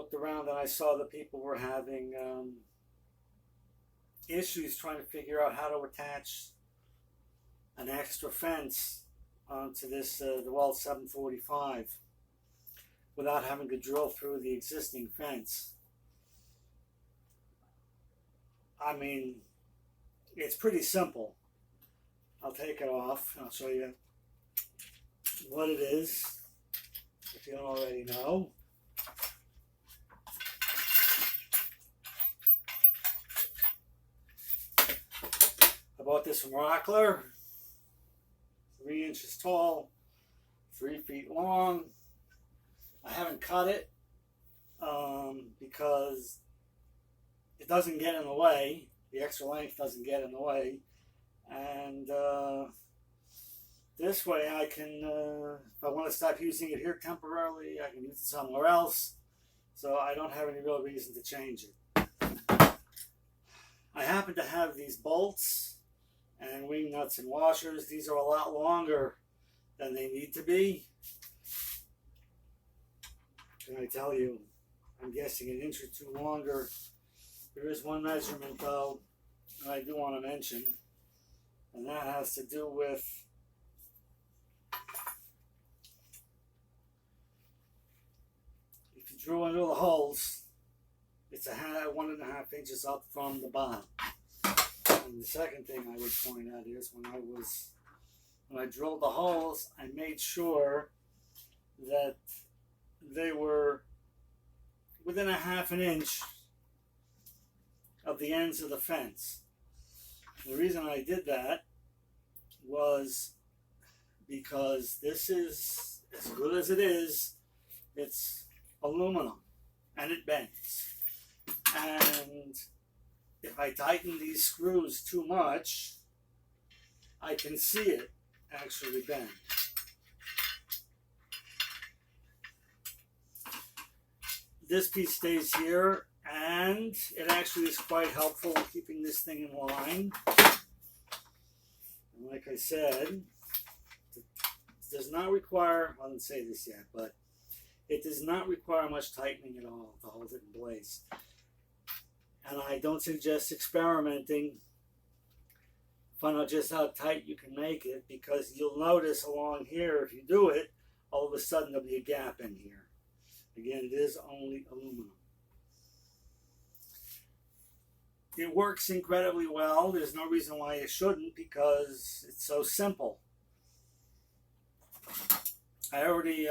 looked around and I saw that people were having issues trying to figure out how to attach an extra fence onto this Dewalt 745 without having to drill through the existing fence. I mean, it's pretty simple. I'll take it off and I'll show you what it is if you don't already know. I bought this from Rockler, 3 inches tall, 3 feet long. I haven't cut it because it doesn't get in the way. The extra length doesn't get in the way. And this way I can, if I want to stop using it here temporarily, I can use it somewhere else. So I don't have any real reason to change it. I happen to have these bolts and wing nuts and washers. These are a lot longer than they need to be. Can I tell you, I'm guessing an inch or two longer. There is one measurement though that I do want to mention, and that has to do with if you drill into the holes, it's 1.5 inches up from the bottom. And the second thing I would point out is when I drilled the holes, I made sure that they were within 1/2 inch of the ends of the fence. The reason I did that was because this is, as good as it is, it's aluminum and it bends. And if I tighten these screws too much, I can see it actually bend. This piece stays here, and it actually is quite helpful in keeping this thing in line. And like I said, it does not require, I didn't say this yet, but it does not require much tightening at all to hold it in place. And I don't suggest experimenting. Find out just how tight you can make it, because you'll notice along here, if you do it, all of a sudden there'll be a gap in here. Again, it is only aluminum. It works incredibly well. There's no reason why it shouldn't, because it's so simple. I already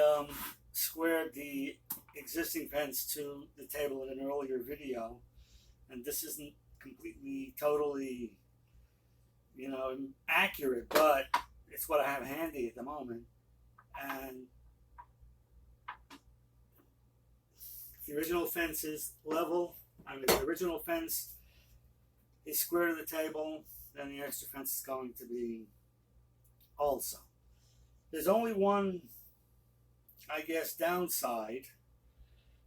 squared the existing fence to the table in an earlier video, and this isn't completely, totally, accurate, but it's what I have handy at the moment. And the original fence is level. The original fence is square to the table, then the extra fence is going to be also. There's only one, I guess, downside,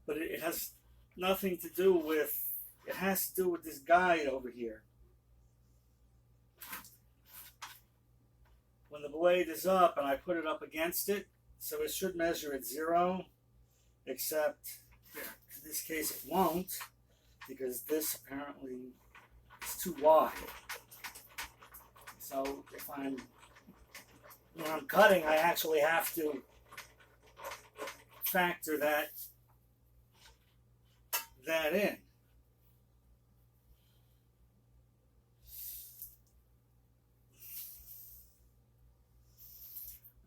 but it has nothing to do with, it has to do with this guide over here. When the blade is up and I put it up against it, so it should measure at 0, except in this case it won't, because this apparently is too wide. So when I'm cutting, I actually have to factor that in.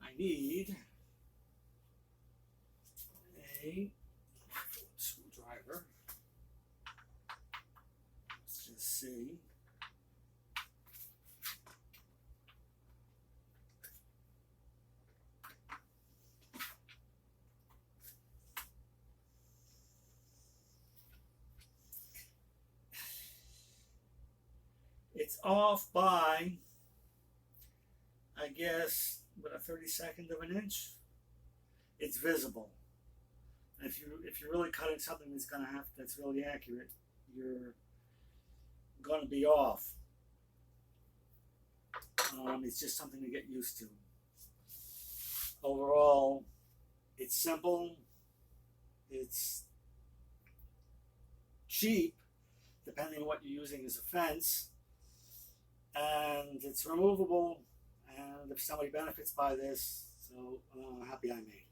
I need a screwdriver. Let's just see. It's off by, I guess, a 32nd of an inch. It's visible. And if you're really cutting something that's really accurate, you're going to be off. It's just something to get used to. Overall, it's simple. It's cheap, depending on what you're using as a fence, and it's removable. And if somebody benefits by this, so happy I made.